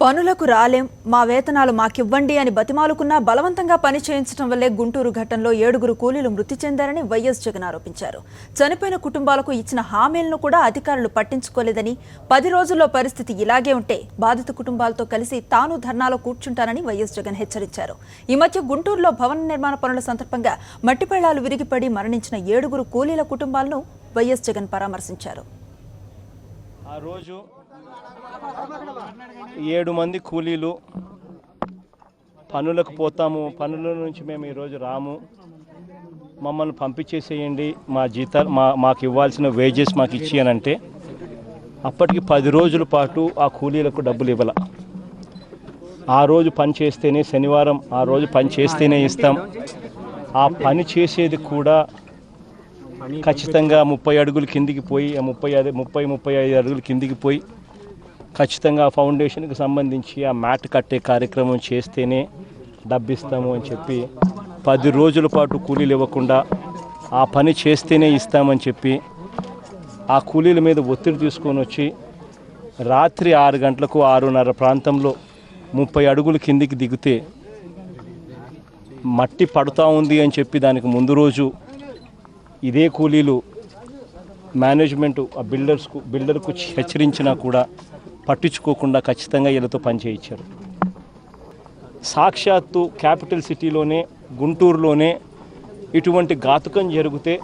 పనులకు రాలేం, మా వేతనాలు మాకివ్వండి అని బతిమాలుకున్నా బలవంతంగా పని చేయించడం వల్లే గుంటూరు ఘటనలో 7 కూలీలు మృతి చెందారని వైఎస్ జగన్ ఆరోపించారు. చనిపోయిన కుటుంబాలకు ఇచ్చిన హామీలను కూడా అధికారులు పట్టించుకోలేదని, 10 రోజుల్లో పరిస్థితి ఇలాగే ఉంటే బాధిత కుటుంబాలతో కలిసి తాను ధర్నాలో కూర్చుంటానని వైఎస్ జగన్ హెచ్చరించారు. ఈ మధ్య గుంటూరులో భవన నిర్మాణ పనుల సందర్భంగా మట్టిపళ్లాలు విరిగిపడి మరణించిన 7 కూలీల కుటుంబాలను వైఎస్ జగన్ పరామర్శించారు. ఆ రోజు 7 మంది కూలీలు పనులకు పోతాము, పనుల నుంచి మేము ఈరోజు రాము, మమ్మల్ని పంపించేసేయండి, మా జీతాలు మాకు ఇవ్వాల్సిన వేజెస్ మాకు ఇచ్చి అని అంటే అప్పటికి 10 రోజుల పాటు ఆ కూలీలకు డబ్బులు ఇవ్వాల. ఆ రోజు పని చేస్తేనే, శనివారం ఆ రోజు పని చేస్తేనే ఇస్తాం. ఆ పని చేసేది కూడా ఖచ్చితంగా 30 అడుగులు కిందికి పోయి, 30-35 అడుగులు కిందికి పోయి ఖచ్చితంగా ఫౌండేషన్కి సంబంధించి ఆ మ్యాట్ కట్టే కార్యక్రమం చేస్తేనే డబ్బిస్తాము అని చెప్పి 10 రోజుల పాటు కూలీలు ఇవ్వకుండా ఆ పని చేస్తేనే ఇస్తామని చెప్పి ఆ కూలీల మీద ఒత్తిడి తీసుకొని వచ్చి రాత్రి 6 గంటలకు 6:30 ప్రాంతంలో 30 అడుగులు కిందికి దిగితే మట్టి పడుతూ ఉంది అని చెప్పి దానికి ముందు రోజు ఇదే కూలీలు మేనేజ్మెంట్ ఆ బిల్డర్కు హెచ్చరించినా కూడా పట్టించుకోకుండా ఖచ్చితంగా వీళ్ళతో పనిచేయించారు. సాక్షాత్తు క్యాపిటల్ సిటీలోనే, గుంటూరులోనే ఇటువంటి ఘాతుకం జరిగితే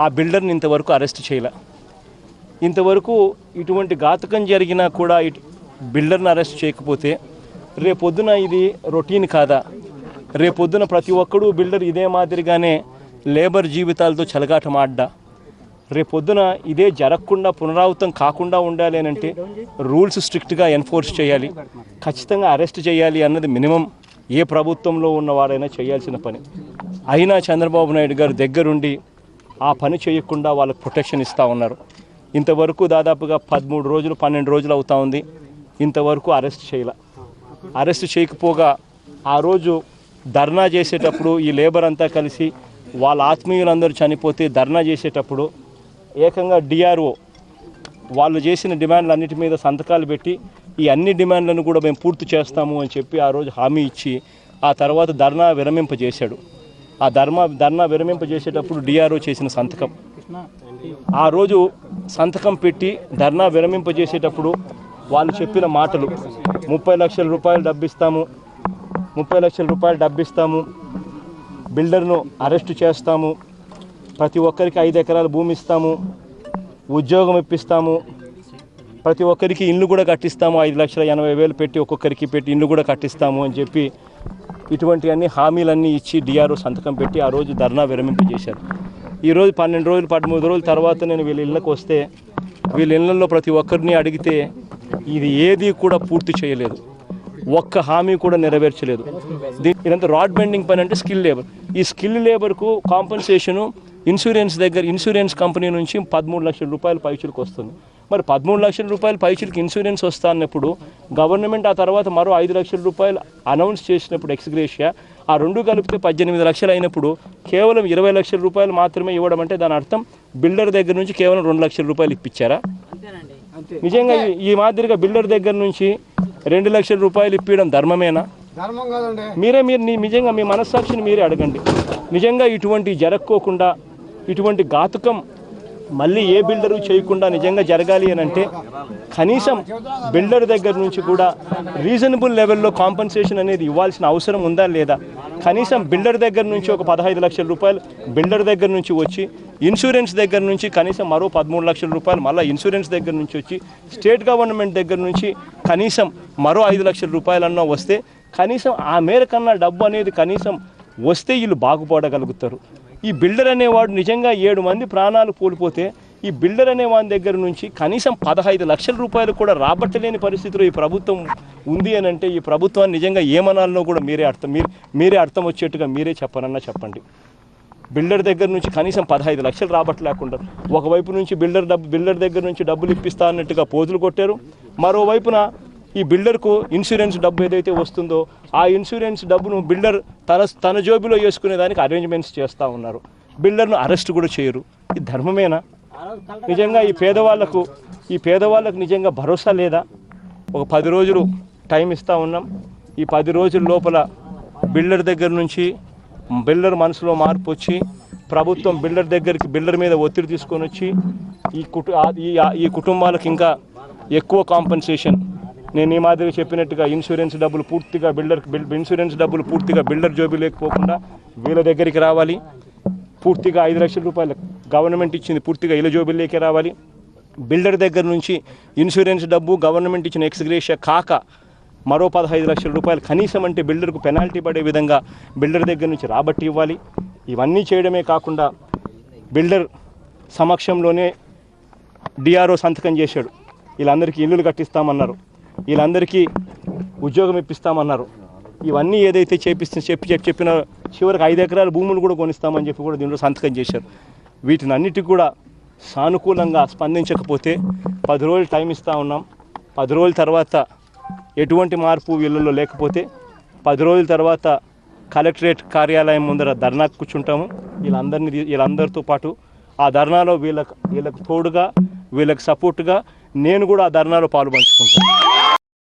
ఆ బిల్డర్ని ఇంతవరకు అరెస్ట్ చేయలే. ఇంతవరకు ఇటువంటి ఘాతుకం జరిగినా కూడా బిల్డర్ని అరెస్ట్ చేయకపోతే రేపొద్దున ఇది రొటీన్ కాదా? రేపొద్దున ప్రతి ఒక్కడూ బిల్డర్ ఇదే మాదిరిగానే లేబర్ జీవితాలతో చెలగాటమాడ్డా? రేపొద్దున ఇదే జరగకుండా, పునరావృతం కాకుండా ఉండాలి అని అంటే రూల్స్ స్ట్రిక్ట్గా ఎన్ఫోర్స్ చేయాలి, ఖచ్చితంగా అరెస్ట్ చేయాలి అన్నది మినిమం ఏ ప్రభుత్వంలో ఉన్నవారైనా చేయాల్సిన పని. అయినా చంద్రబాబు నాయుడు గారు దగ్గరుండి ఆ పని చేయకుండా వాళ్ళకు ప్రొటెక్షన్ ఇస్తూ ఉన్నారు. ఇంతవరకు దాదాపుగా 13 రోజులు 12 రోజులు అవుతూ ఉంది, ఇంతవరకు అరెస్ట్ చేయాల. అరెస్ట్ చేయకపోగా ఆ రోజు ధర్నా చేసేటప్పుడు ఈ లేబర్ అంతా కలిసి వాళ్ళ ఆత్మీయులందరూ చనిపోతే ధర్నా చేసేటప్పుడు ఏకంగా డిఆర్ఓ వాళ్ళు చేసిన డిమాండ్లన్నిటి మీద సంతకాలు పెట్టి ఈ అన్ని డిమాండ్లను కూడా మేము పూర్తి చేస్తాము అని చెప్పి ఆ రోజు హామీ ఇచ్చి ఆ తర్వాత ధర్నా విరమింపజేశాడు. ఆ ధర్నా విరమింపజేసేటప్పుడు డిఆర్ఓ చేసిన సంతకం, ఆ రోజు సంతకం పెట్టి ధర్నా విరమింపజేసేటప్పుడు వాళ్ళు చెప్పిన మాటలు 30 లక్షల రూపాయలు డబ్బిస్తాము, 30 లక్షల రూపాయలు డబ్బిస్తాము, బిల్డర్ను అరెస్టు చేస్తాము, ప్రతి ఒక్కరికి 5 ఎకరాల భూమి ఇస్తాము, ఉద్యోగం ఇప్పిస్తాము, ప్రతి ఒక్కరికి ఇల్లు కూడా కట్టిస్తాము, 5,80,000 పెట్టి ఒక్కొక్కరికి పెట్టి ఇల్లు కూడా కట్టిస్తాము అని చెప్పి ఇటువంటి అన్ని హామీలన్నీ ఇచ్చి డిఆర్ఓ సంతకం పెట్టి ఆ రోజు ధర్నా విరమింపజేశారు. ఈరోజు 12 రోజులు 13 రోజుల తర్వాత నేను వీళ్ళ ఇళ్ళకు వస్తే వీళ్ళ ఇళ్ళల్లో ప్రతి ఒక్కరిని అడిగితే ఇది ఏది కూడా పూర్తి చేయలేదు, ఒక్క హామీ కూడా నెరవేర్చలేదు. ఇదంతా రాడ్ బెండింగ్ పని అంటే స్కిల్ లేబర్. ఈ స్కిల్ లేబర్కు కాంపన్సేషను ఇన్సూరెన్స్ కంపెనీ నుంచి 13 లక్షల రూపాయల పైచులకు వస్తుంది. మరి 13 లక్షల రూపాయల పైచులకు ఇన్సూరెన్స్ వస్తా అన్నప్పుడు గవర్నమెంట్ ఆ తర్వాత మరో 5 లక్షల రూపాయలు అనౌన్స్ చేసినప్పుడు ఎక్స్గ్రేషియా, ఆ రెండు కలిపితే 18 లక్షలు అయినప్పుడు కేవలం 20 లక్షల రూపాయలు మాత్రమే ఇవ్వడం అంటే దాని అర్థం బిల్డర్ దగ్గర నుంచి కేవలం 2 లక్షల రూపాయలు ఇప్పించారా? నిజంగా ఈ మాదిరిగా బిల్డర్ దగ్గర నుంచి 2 లక్షల రూపాయలు ఇప్పించడం ధర్మమేనా? మీరు నిజంగా మీ మనస్సాక్షిని మీరే అడగండి. నిజంగా ఇటువంటి జరగకోకుండా, ఇటువంటి ఘాతుకం మళ్ళీ ఏ బిల్డరు చేయకుండా నిజంగా జరగాలి అని అంటే కనీసం బిల్డర్ దగ్గర నుంచి కూడా రీజనబుల్ లెవెల్లో కాంపన్సేషన్ అనేది ఇవ్వాల్సిన అవసరం ఉందా లేదా? కనీసం బిల్డర్ దగ్గర నుంచి ఒక 15 లక్షల రూపాయలు బిల్డర్ దగ్గర నుంచి వచ్చి, ఇన్సూరెన్స్ దగ్గర నుంచి కనీసం మరో 13 లక్షల రూపాయలు మళ్ళీ ఇన్సూరెన్స్ దగ్గర నుంచి వచ్చి, స్టేట్ గవర్నమెంట్ దగ్గర నుంచి కనీసం మరో 5 లక్షల రూపాయలన్నా వస్తే కనీసం ఆ మేరకన్నా డబ్బు అనేది కనీసం వస్తే వీళ్ళు బాగుపడగలుగుతారు. ఈ బిల్డర్ అనేవాడు నిజంగా 7 మంది ప్రాణాలు కోల్పోతే ఈ బిల్డర్ అనే వాని దగ్గర నుంచి కనీసం 15 లక్షల రూపాయలు కూడా రాబట్టలేని పరిస్థితిలో ఈ ప్రభుత్వం ఉంది అని అంటే ఈ ప్రభుత్వాన్ని నిజంగా ఏమనాలనో కూడా మీరే అర్థం వచ్చేట్టుగా మీరే చెప్పండి. బిల్డర్ దగ్గర నుంచి కనీసం 15 లక్షలు రాబట్టలేకుండా ఒకవైపు నుంచి బిల్డర్ దగ్గర నుంచి డబ్బులు ఇప్పిస్తా అన్నట్టుగా పోజులు కొట్టారు, మరోవైపున ఈ బిల్డర్కు ఇన్సూరెన్స్ డబ్బు ఏదైతే వస్తుందో ఆ ఇన్సూరెన్స్ డబ్బును బిల్డర్ తన జోబిలో వేసుకునేదానికి అరేంజ్మెంట్స్ చేస్తూ ఉన్నారు. బిల్డర్ను అరెస్ట్ కూడా చేయరు. ఇది ధర్మమేనా? నిజంగా ఈ పేదవాళ్ళకు నిజంగా భరోసా లేదా? ఒక 10 రోజులు టైం ఇస్తూ ఉన్నాం. ఈ 10 రోజుల లోపల బిల్డర్ దగ్గర నుంచి బిల్డర్ మనసులో మార్పు వచ్చి ప్రభుత్వం బిల్డర్ మీద ఒత్తిడి తీసుకొని వచ్చి ఈ కుటుంబాలకు ఇంకా ఎక్కువ కాంపెన్సేషన్, నేను ఈ మాదిరిగా చెప్పినట్టుగా ఇన్సూరెన్స్ డబ్బులు పూర్తిగా బిల్డర్ జోబీ లేకపోకుండా వీళ్ళ దగ్గరికి రావాలి. పూర్తిగా 5 లక్షల రూపాయలు గవర్నమెంట్ ఇచ్చింది పూర్తిగా వీళ్ళ జోబీలోకే రావాలి. బిల్డర్ దగ్గర నుంచి ఇన్సూరెన్స్ డబ్బు గవర్నమెంట్ ఇచ్చిన ఎక్స్గ్రేషియా కాక మరో 15 లక్షల రూపాయలు కనీసం అంటే బిల్డర్కు పెనాల్టీ పడే విధంగా బిల్డర్ దగ్గర నుంచి రాబట్టి ఇవ్వాలి. ఇవన్నీ చేయడమే కాకుండా బిల్డర్ సమక్షంలోనే డిఆర్ఓ సంతకం చేశాడు. వీళ్ళందరికీ ఇల్లులు కట్టిస్తామన్నారు, వీళ్ళందరికీ ఉద్యోగం ఇప్పిస్తామన్నారు. ఇవన్నీ ఏదైతే చెప్పిన చివరికి 5 ఎకరాల భూములు కూడా కొనిస్తామని చెప్పి కూడా దీనిలో సంతకం చేశారు. వీటిని అన్నిటికీ కూడా సానుకూలంగా స్పందించకపోతే 10 రోజులు టైం ఇస్తూ ఉన్నాం. 10 రోజుల తర్వాత ఎటువంటి మార్పు వీళ్ళలో లేకపోతే 10 రోజుల తర్వాత కలెక్టరేట్ కార్యాలయం ముందర ధర్నాకు కూర్చుంటాము. వీళ్ళందరితో పాటు ఆ ధర్నాలో వీళ్ళకు తోడుగా వీళ్ళకి సపోర్టుగా నేను కూడా ఆ ధర్నాలో పాలు పంచుకుంటాను.